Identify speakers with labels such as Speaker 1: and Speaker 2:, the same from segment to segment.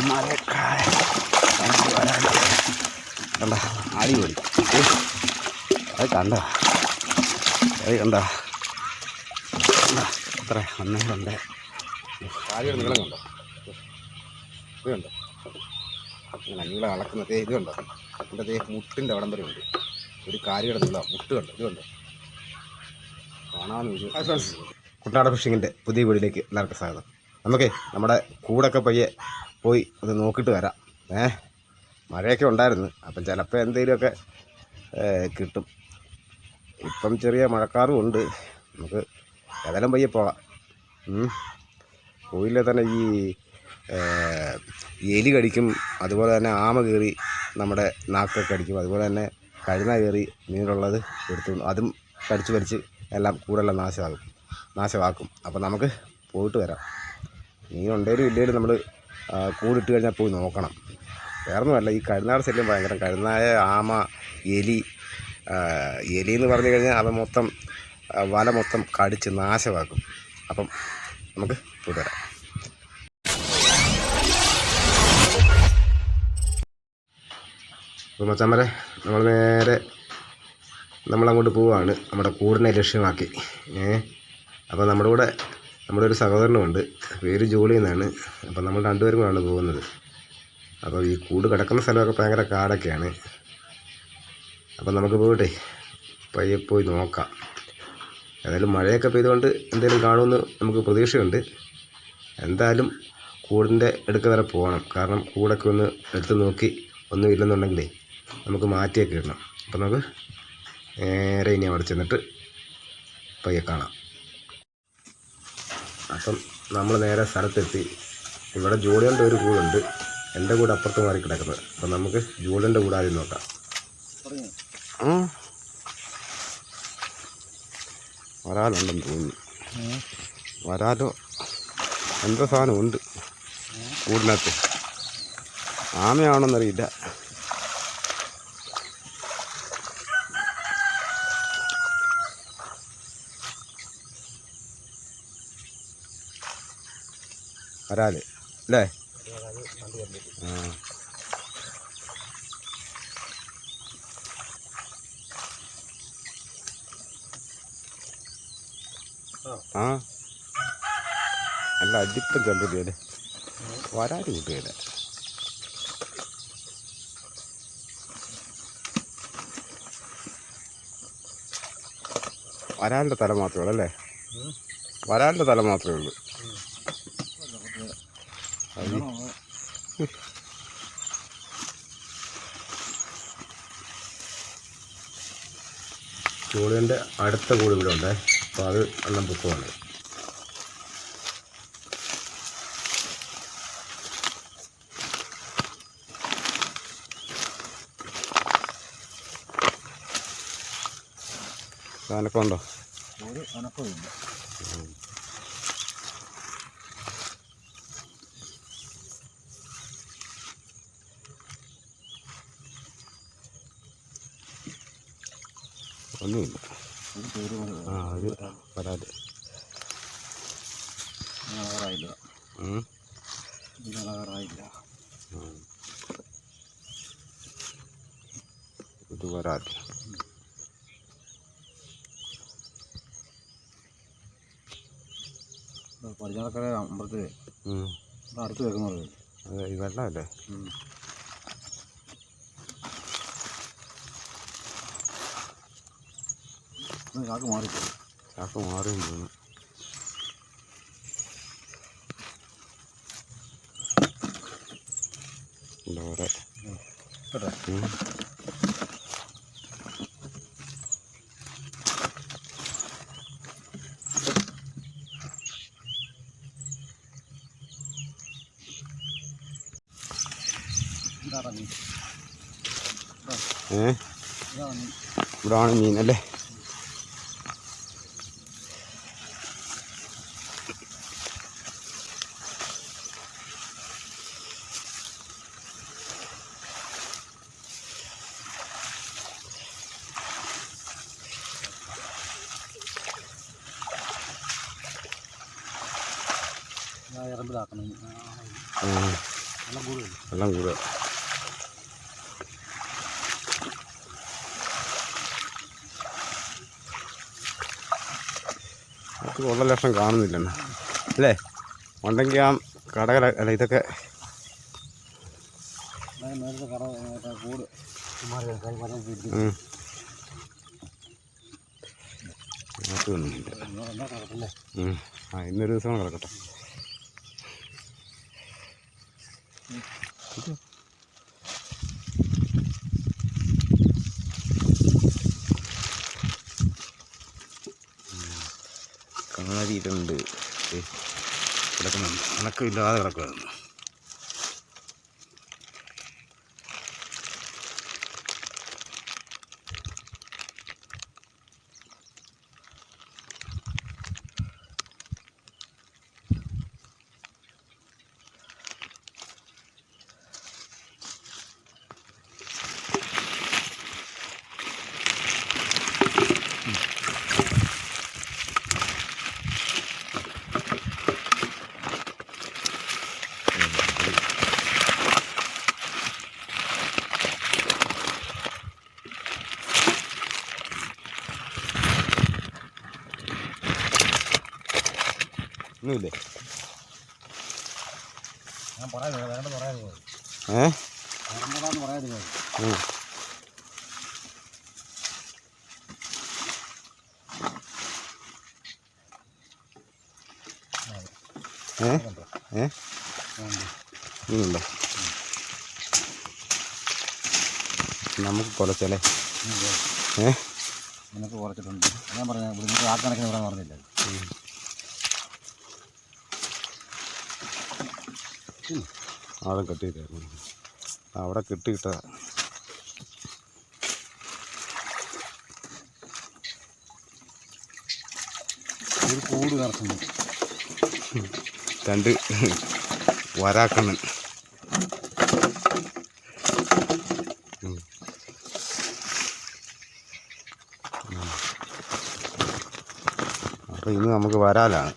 Speaker 1: മരക്കായ കണ്ട അടിപൊളി. അത് കണ്ട അത്ര ഒന്നുണ്ട്. കാര്യം നീളം കണ്ടോ? ഇത് കണ്ടോ? അങ്ങനെ നീളം അളക്കുന്നത് ഇത് കണ്ടോ? എൻ്റെ മുട്ടിൻ്റെ അവിടം വരെ ഉണ്ട്. ഒരു കാര്യയുടെ നീളം മുട്ട് കണ്ടോ? ഇത് കണ്ടോ? കാണാമെന്ന് കുട്ടനാട് ഫിഷിങ്ങിൻ്റെ പുതിയ വീടിലേക്ക് എല്ലാവർക്കും സ്വാഗതം. നമുക്കേ നമ്മുടെ കൂടൊക്കെ പയ്യെ പോയി അത് നോക്കിയിട്ട് വരാം. മഴയൊക്കെ ഉണ്ടായിരുന്നു, അപ്പം ചിലപ്പോൾ എന്തെങ്കിലുമൊക്കെ കിട്ടും. ഇപ്പം ചെറിയ മഴക്കാറും ഉണ്ട്. നമുക്ക് ഏതായാലും പയ്യെ പോകാം. കോയിലെ തന്നെ ഈ എലി കടിക്കും, അതുപോലെ തന്നെ ആമ കയറി നമ്മുടെ നാക്കൊക്കെ അടിക്കും, അതുപോലെ തന്നെ കഴുന കയറി മീനുള്ളത് എടുത്തു അതും കടിച്ച് വലിച്ച് എല്ലാം കൂടെല്ലാം നാശമാക്കും. അപ്പോൾ നമുക്ക് പോയിട്ട് വരാം. മീൻ ഉണ്ടെങ്കിലും ഇല്ലെങ്കിലും നമ്മൾ കൂടിട്ട് കഴിഞ്ഞാൽ പോയി നോക്കണം. വേറൊന്നുമല്ല, ഈ കഴുനാട് ശല്യം ഭയങ്കര. കഴുനായ, ആമ, എലി എന്ന് പറഞ്ഞു കഴിഞ്ഞാൽ അത് മൊത്തം വല മൊത്തം കടിച്ച് നാശമാക്കും. അപ്പം നമുക്ക് പോയിട്ട് വരാം. അപ്പോൾ മച്ചാന്മാരെ, നമ്മൾ നേരെ നമ്മളങ്ങോട്ട് പോവുകയാണ്, നമ്മുടെ കൂടിനെ ലക്ഷ്യമാക്കി. അപ്പോൾ നമ്മുടെ കൂടെ നമ്മുടെ ഒരു സഹോദരനുമുണ്ട്, പേര് ജോളി എന്നാണ്. അപ്പോൾ നമ്മൾ രണ്ടുപേരും കൂടെയാണ് പോകുന്നത്. അപ്പോൾ ഈ കൂട് കിടക്കുന്ന സ്ഥലമൊക്കെ ഭയങ്കര കാടൊക്കെയാണ്. അപ്പം നമുക്ക് പോയിട്ടെ പയ്യെ പോയി നോക്കാം. ഏതായാലും മഴയൊക്കെ പെയ്തുകൊണ്ട് എന്തെങ്കിലും കാണുമെന്ന് നമുക്ക് പ്രതീക്ഷയുണ്ട്. എന്തായാലും കൂടിൻ്റെ അടുക്ക വരെ പോകണം. കാരണം കൂടൊക്കെ ഒന്ന് എടുത്ത് നോക്കി ഒന്നും ഇല്ലെന്നുണ്ടെങ്കിലേ നമുക്ക് മാറ്റിയൊക്കെ ഇടണം. അപ്പം നമുക്ക് നേരെ ഇനി അവിടെ ചെന്നിട്ട് പയ്യെ കാണാം. അപ്പം നമ്മൾ നേരെ സ്ഥലത്തെത്തി. ഇവിടെ ജോളിയുടെ ഒരു കൂടുണ്ട്, എൻ്റെ കൂടെ അപ്പുറത്ത് മാറി കിടക്കുന്നത്. അപ്പം നമുക്ക് ജോളിൻ്റെ കൂടെ ആദ്യം നോക്കാം. വരാലുണ്ടെന്ന് തോന്നുന്നു. വരാലോ എന്തോ സാധനമുണ്ട് കൂടിനകത്ത്. ആമയാണെന്നറിയില്ല. വരാല് അല്ലേ? ആ നല്ല അടിപ്പം ചെറുതല്ലേ, വരാല് കൂട്ടുകയില്ല. വരാലിൻ്റെ തല മാത്രമേ ഉള്ളൂ അല്ലേ? വരാലിൻ്റെ തല മാത്രമേ ഉള്ളൂ. ചൂടിൻ്റെ അടുത്ത കൂട് ഇവിടെ ഉണ്ട്. അപ്പോൾ അത് എല്ലാം പൊക്കമാണ്. അനക്കമുണ്ടോ? ഒരു അനക്കമില്ല. ഒന്നുമില്ല. ഒരു വരാല് ഇത് വരാല്. പരിചാലക്കര അമ്പലത്തിൽ അടുത്ത് വെക്കുന്നത് അതെ, ഈ വെള്ളമല്ലേ? ചാക്ക് മാറിയും തോന്നുന്നു. ഇവിടാണ് മീനല്ലേ? വെള്ളം കൂടുക. നമുക്ക് ഉള്ള ലക്ഷം കാണുന്നില്ലെന്ന് അല്ലേ? ഉണ്ടെങ്കിൽ ആ കടകൾ അല്ല ഇതൊക്കെ ആ ഇന്നൊരു ദിവസം കിടക്കട്ടെ. കാരിയിട്ടുണ്ട് കിടക്കുന്നുണ്ട്, കണക്കില്ലാതെ കിടക്കുമായിരുന്നു. ഒന്നുമില്ലേ? ഉണ്ടോ? നമുക്ക് കുറച്ചല്ലേ
Speaker 2: നിനക്ക് കുറച്ചിട്ടുണ്ട്. ഞാൻ പറഞ്ഞ ആ കണക്കിന് ഇവിടെ പറഞ്ഞില്ല.
Speaker 1: അവിടെ കെട്ടിയിട്ടായിരുന്നു, അവിടെ കെട്ടിയിട്ട
Speaker 2: ഒരു കൂട് കറക്കുന്നു.
Speaker 1: രണ്ട് വരാക്കണ്ണൻ. അപ്പോൾ ഇന്ന് നമുക്ക് വരാലാണ്.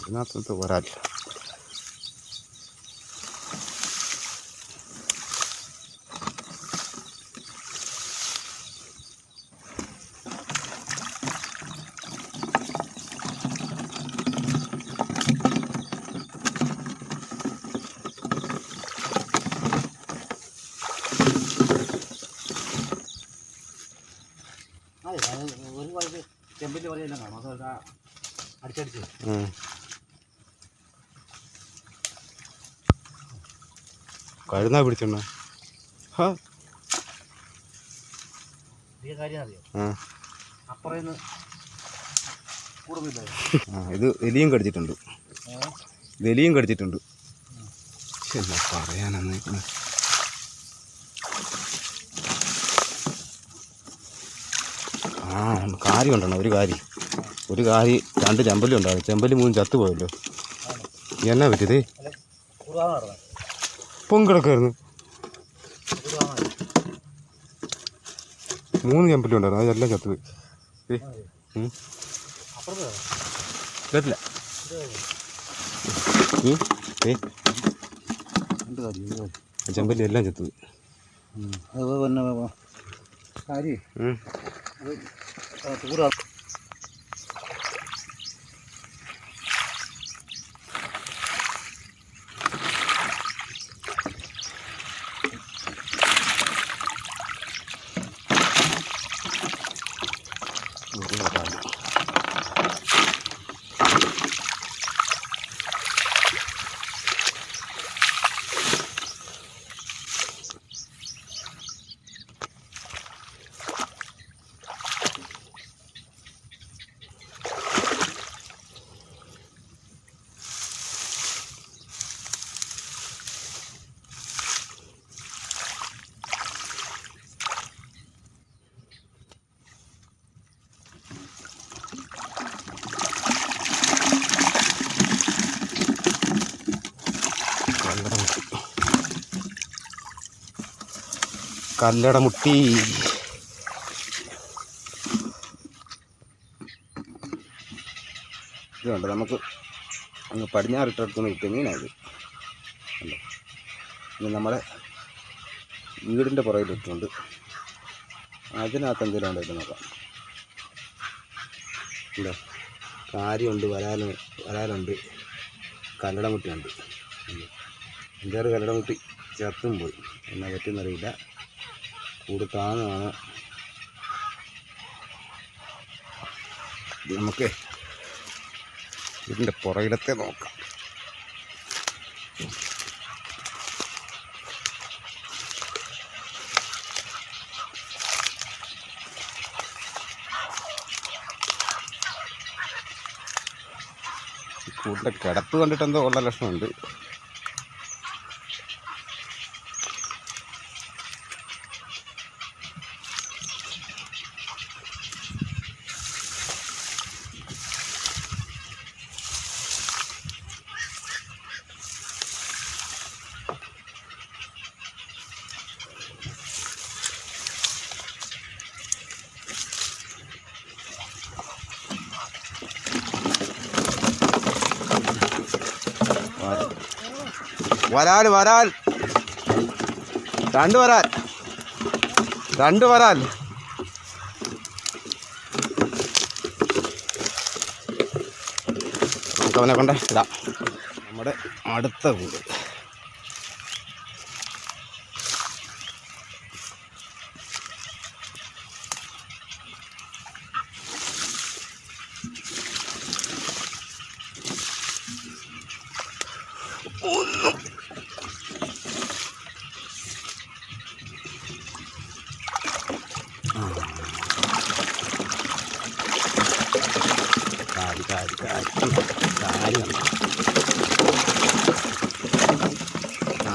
Speaker 1: ഇതിനകത്ത് വരാല്ല.
Speaker 2: ഒരു വഴി ചെമ്പിൻ്റെ വഴിയെല്ലാം കാണും. അത് അടിച്ചടിച്ച്
Speaker 1: കഴുന്നാ പിടിച്ചോണ്ട
Speaker 2: കാര്യം അറിയോ? അപ്പുറന്ന് കൂടുന്നില്ല.
Speaker 1: ഇത് എലിയും കടിച്ചിട്ടുണ്ട്, ഇത് എലിയും കടിച്ചിട്ടുണ്ട്. എന്നാ പറയാനാന്ന് കാര്യം ഉണ്ടോ? ഒരു കാരി 2 ചെമ്പല്ലി ഉണ്ടാകും. ചെമ്പല്ലി 3 ചത്തുപോയല്ലോ. എന്നാ പറ്റിയത്? പൊങ്കിടക്കായിരുന്നു. 3 ചെമ്പല്ലി ഉണ്ടായിരുന്നു, അതെല്ലാം ചത്തുപോയി. കേട്ടില്ല? ചെമ്പല്ലി എല്ലാം ചത്തുപോയി. കല്ലട മുട്ടി. ഇതുണ്ട് നമുക്ക് അങ്ങ് പടിഞ്ഞാറിട്ടടുത്തുനിന്ന് കിട്ടിയ മീനായത്. ഇനി നമ്മുടെ വീടിൻ്റെ പുറകിലിട്ടുണ്ട്. അതിനകത്ത് എന്തെങ്കിലും ഉണ്ടായിട്ട് നോക്കാം. ഇല്ല, കാര്യമുണ്ട്, വരാലുണ്ട്, കല്ലടമുട്ടിയുണ്ട്. അഞ്ചാറ് കല്ലടമുട്ടി ചത്തും പോയി. എന്നാ പറ്റുമെന്നറിയില്ല. കൂട് താങ്ങാണ്. നമുക്ക് ഇതിൻ്റെ പുറകിലത്തെ നോക്കാം. കൂട്ടിൻ്റെ കിടപ്പ് കണ്ടിട്ട് എന്തോ ഉള്ള ലക്ഷണമുണ്ട്. വരാൽ രണ്ട് വരാൽ നമുക്കവനെ കൊണ്ട് ഇടാം. നമ്മുടെ അടുത്ത കൂട്.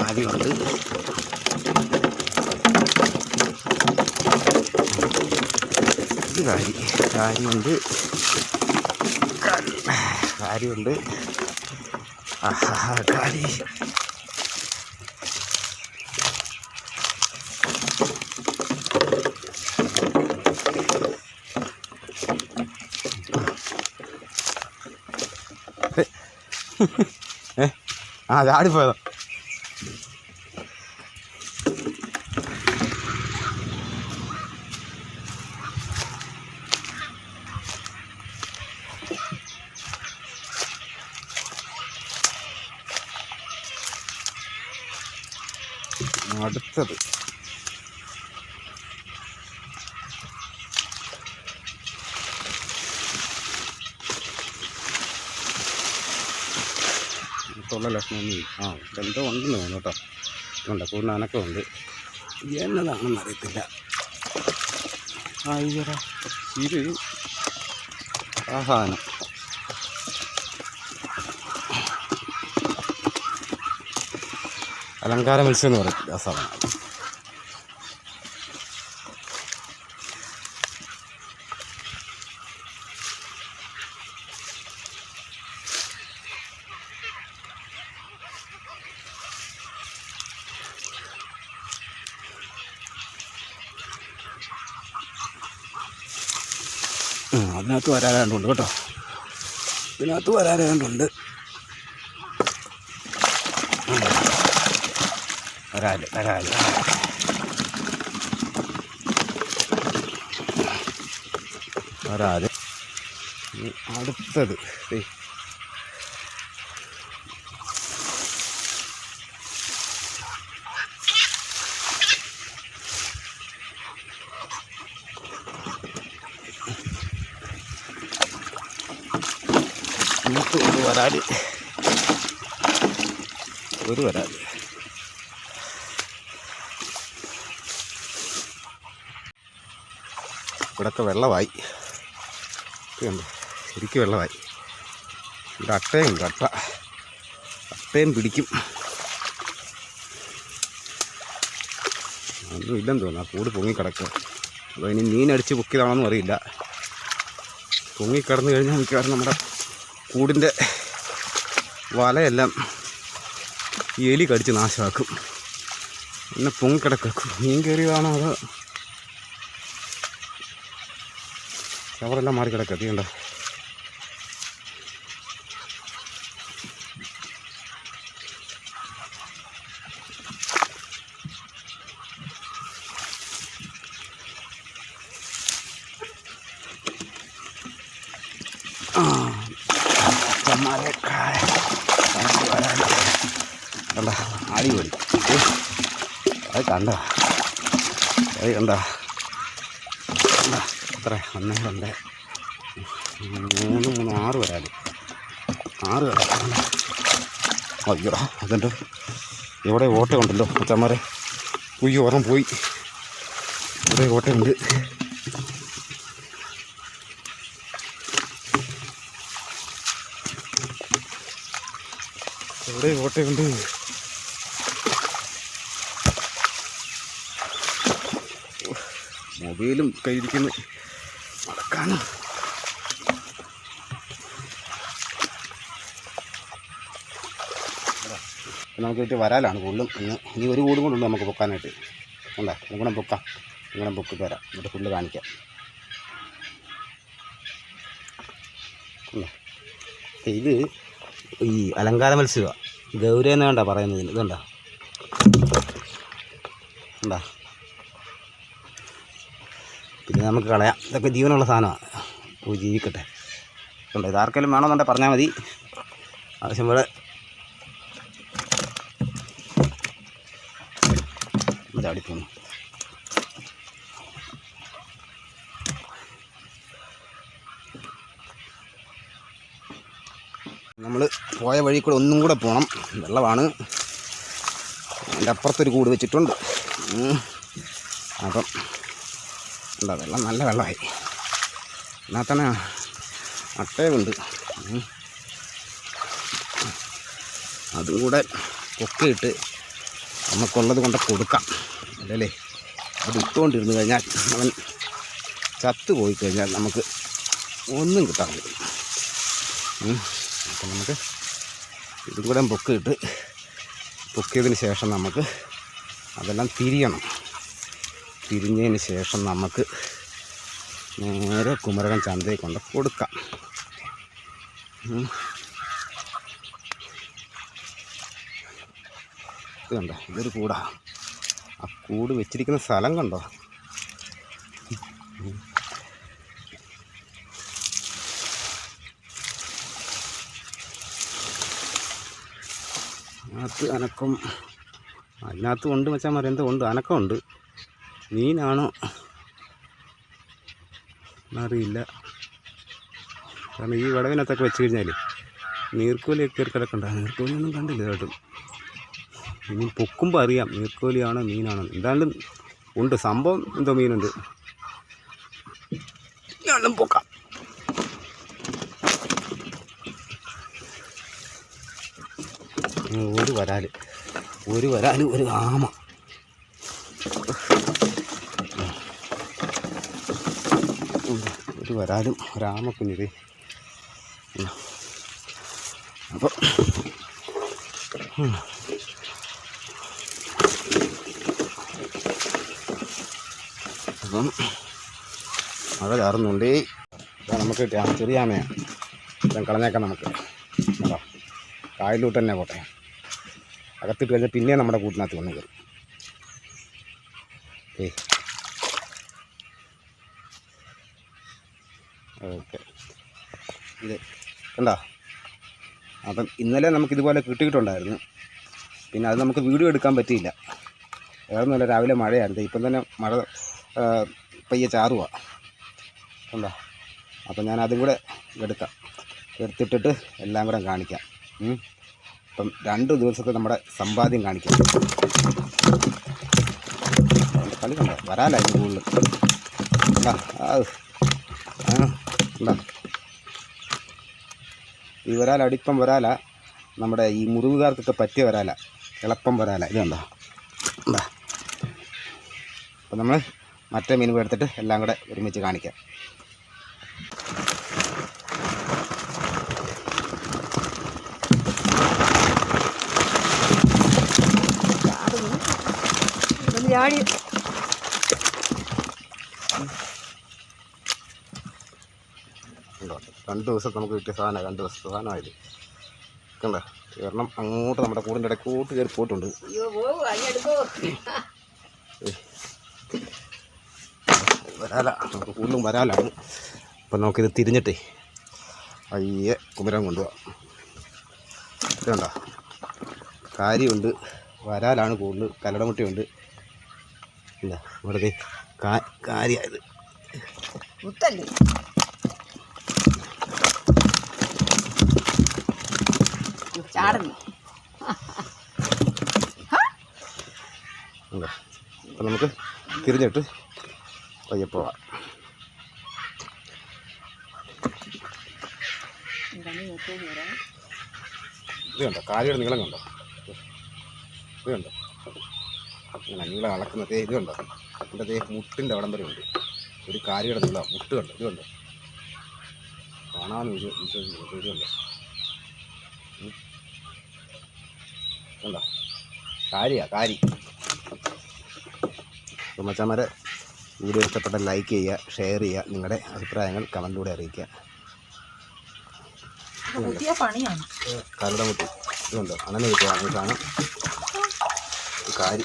Speaker 1: കാര്യമുണ്ട്. ഇത് കാര്യമുണ്ട്. കാരി ചാടിപ്പോയതോ. അടുത്തത് ുള്ള ലക്ഷണമൊന്നും എന്തോ ഉണ്ടെന്ന് തോന്നുന്നു കേട്ടോ. ഉണ്ട്, കൂടുതൽ അനക്കമുണ്ട്. എന്നതാണെന്ന് അറിയത്തില്ല. അയ്യടാ, ഇത് സാധനം അലങ്കാര മത്സ്യം എന്ന് പറയത്തില്ല ആ സാധനം. അതിനകത്ത് വരാനുണ്ട് കേട്ടോ. ഇതിനകത്ത് വരാനുണ്ട്. വരാല് അടുത്തത് ഒരു വരാല്. ഇവിടെയൊക്കെ വെള്ളമായി. ശരിക്കും വെള്ളമായി. ഇവിടെ അട്ടയുണ്ട്. അട്ടയും പിടിക്കും. ഒന്നും ഇല്ലെന്ന് തോന്നുന്നു. ആ കൂട് പൊങ്ങിക്കിടക്കുക. അപ്പോൾ ഇനി മീനടിച്ച് പൊക്കിയതാണെന്നും അറിയില്ല. പൊങ്ങിക്കിടന്നു കഴിഞ്ഞാൽ മിക്കവാറും നമ്മുടെ കൂടിൻ്റെ വലയെല്ലാം എലി കടിച്ച് നാശമാക്കും.
Speaker 3: പിന്നെ പൊങ്ങിക്കിടക്കുക മീൻ കയറിയതാണോ അതോ ചവറെല്ലാം മാറി കിടക്കുക തീയണ്ട. കണ്ട അടിപൊളി. അത് കണ്ട അത് കണ്ട എത്ര 1 2 3 3 6 വരാല് 6 വരാല്. അയ്യോ അതുണ്ട് ഇവിടെ ഓട്ടമുണ്ടല്ലോ അച്ഛന്മാരെ. ഉയ്യോ ഒരെണ്ണം പോയി. ഇവിടെ ഓട്ടമുണ്ട്. ഇവിടെ ഓട്ടയുണ്ട്. മൊബൈലും കയ്യിരിക്കുന്നു നടക്കാനും. നമുക്ക് കിട്ടിയ വരാലാണ് കൂടുതലും. ഇനി ഒരു കൂടും കൂടെ ഉണ്ട് നമുക്ക് പൊക്കാനായിട്ട്. ഉണ്ടോ നിങ്ങളെ പൊക്കാം. നിങ്ങളെ പൊക്കിട്ട് വരാം. എന്നിട്ട് ഫുള്ള് കാണിക്കാം. ഇത് ഈ അലങ്കാര മത്സ്യമാണ്. ഗൗരി എന്ന് വേണ്ട പറയുന്നതിന്. ഇതുണ്ടോ ഉണ്ടാ. പിന്നെ നമുക്ക് കളയാം. ഇതൊക്കെ ജീവനുള്ള സാധനമാണ്. ഓ ജീവിക്കട്ടെ. ഉണ്ട് ഇതാർക്കെങ്കിലും വേണമെന്നുണ്ടെങ്കിൽ പറഞ്ഞാൽ മതി. ആവശ്യം പോലെ ഇതടിക്കുന്നു. നമ്മൾ പോയ വഴി കൂടെ ഒന്നും കൂടെ പോകണം. വെള്ളമാണ്. അതിൻ്റെ അപ്പുറത്തൊരു കൂട് വെച്ചിട്ടുണ്ട്. അപ്പം എന്താ വെള്ളം നല്ല വെള്ളമായി. എന്നാൽ തന്നെ അട്ടയുണ്ട്. അതും കൂടെ കൊക്കിയിട്ട് നമുക്കുള്ളത് കൊണ്ട് കൊടുക്കാം. അല്ലല്ലേ അത് ഇട്ടുകൊണ്ടിരുന്ന് കഴിഞ്ഞാൽ അവൻ ചത്തു പോയി കഴിഞ്ഞാൽ നമുക്ക് ഒന്നും കിട്ടാൻ പറ്റും. അപ്പം നമുക്ക് ഇതും കൂടെ പൊക്കിയതിന് ശേഷം നമുക്ക് അതെല്ലാം തിരിയണം. തിരിഞ്ഞതിന് ശേഷം നമുക്ക് നേരെ കുമരകം ചന്തയിൽ കൊണ്ട് കൊടുക്കാം. ഇത് കണ്ടോ ഇതൊരു കൂടാ. ആ കൂട് വെച്ചിരിക്കുന്ന സ്ഥലം കണ്ടോ. അതിനകത്ത് അനക്കം അതിനകത്തും ഉണ്ട് മച്ചാന്മാർ. എന്തോ ഉണ്ട് അനക്കമുണ്ട്. മീനാണോ എന്നറിയില്ല. കാരണം ഈ വിടവിനകത്തൊക്കെ വെച്ച് കഴിഞ്ഞാൽ നീർക്കോലിയൊക്കെ കയറി കിടക്കണ്ട. നീർക്കോലിയൊന്നും കണ്ടില്ല കേട്ടോ. ഇനി പൊക്കുമ്പോൾ അറിയാം നീർക്കോലിയാണോ മീനാണോ. എന്തായാലും ഉണ്ട് സംഭവം. എന്തോ മീനുണ്ട്. ഞാനും പൊക്കാം. ഒരു വരാൽ ഒരു ആമ. ഒരു വരാലും ഒരാമക്കുഞ്ഞിത്. അപ്പം മഴ ചാറുന്നുണ്ടേ. നമുക്ക് ചെറിയ ആമയാണ്. ഇപ്പം കളഞ്ഞേക്കാം നമുക്ക്. അതാ കായലിലോട്ട് തന്നെ പോട്ടെ. അകത്തിട്ട് കഴിഞ്ഞാൽ പിന്നെ നമ്മുടെ കൂട്ടിനകത്ത് വന്ന് കയറും. ഓക്കെ ഇത് കണ്ടോ. അപ്പം ഇന്നലെ നമുക്കിതുപോലെ കിട്ടിയിട്ടുണ്ടായിരുന്നു. പിന്നെ അത് നമുക്ക് വീഡിയോ എടുക്കാൻ പറ്റിയില്ല. വേറൊന്നുമല്ല, രാവിലെ മഴയായിരുന്നു. ഇപ്പം തന്നെ മഴ പയ്യെ ചാറുക കണ്ടോ. അപ്പം ഞാൻ അതും കൂടെ എടുത്തിട്ടിട്ട് എല്ലാം കൂടെ കാണിക്കാം. അപ്പം 2 ദിവസത്തെ നമ്മുടെ സമ്പാദ്യം കാണിക്കാം. കളി കണ്ടോ വരാലായിരുന്നു കൂടുതൽ. എന്താ ഈ വരാല അടിപ്പം വരാല നമ്മുടെ ഈ മുറിവുകാർക്കൊക്കെ പറ്റിയ വരാല, എളുപ്പം വരാല. ഇത് കണ്ടോ എന്താ. അപ്പം നമ്മൾ മറ്റേ മീൻ എടുത്തിട്ട് എല്ലാം കൂടെ ഒരുമിച്ച് കാണിക്കാം.
Speaker 4: ചാടി.
Speaker 3: ഉണ്ടോ 2 ദിവസം നമുക്ക് കിട്ടിയ സാധനമാണ് 2 ദിവസത്തെ സാധനമായത് കണ്ട കാരണം അങ്ങോട്ട് നമ്മുടെ കൂടിൻ്റെ ഇടയ്ക്കോട്ട് കയറി പോയിട്ടുണ്ട്
Speaker 4: അയ്യോ പോവൂ അതിനെടുക്കോ.
Speaker 3: വരാല നമുക്ക് കൂടുതലും വരാലാണ് അപ്പം നമുക്കിത് തിരിഞ്ഞിട്ടേ അയ്യെ കുമരൻ കൊണ്ടുപോകാം ഇതുണ്ടോ കാര്യമുണ്ട് വരാലാണ് കൂടുതൽ കല്ലടമുട്ടയുണ്ട് ഇല്ല ഇവിടുത്തെ കാര്യമായത്
Speaker 4: മുത്തല്ലേ ചാടുന്നു.
Speaker 3: ഉണ്ടോ അപ്പം നമുക്ക് തിരിഞ്ഞിട്ട് പയ്യെ പോവാം ഇത് കണ്ടോ കാലിയുടെ നീളം കണ്ടോ ഇത് കണ്ടോ ഇങ്ങനെ നീളം അളക്കുന്നത് ഇത് കണ്ടോ എൻ്റെ അതേ മുട്ടിൻ്റെ അവിടം വരെ ഉണ്ട് ഒരു കാലിയുടെ നീളം മുട്ട് കണ്ടോ ഇത് കണ്ടോ കാണാമെന്ന് വിശ്വസിക്കുന്നു ഇത് കണ്ടോ കണ്ടോ കാരി അപ്പോൾ മച്ചാന്മാരെ വീഡിയോ ഇഷ്ടപ്പെട്ട ലൈക്ക് ചെയ്യുക ഷെയർ ചെയ്യുക നിങ്ങളുടെ അഭിപ്രായങ്ങൾ കമൻറ്റിലൂടെ അറിയിക്കുക
Speaker 4: പുതിയ പണിയാണ്.
Speaker 3: കാലിയുടെ മുട്ടി ഇതുണ്ടോ അണന്ന് കിട്ടുകയാണ് ഈ സാധനം കാരി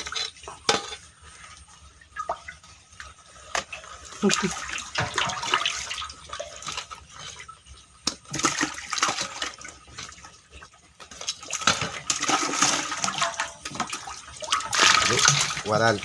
Speaker 3: വരാൽ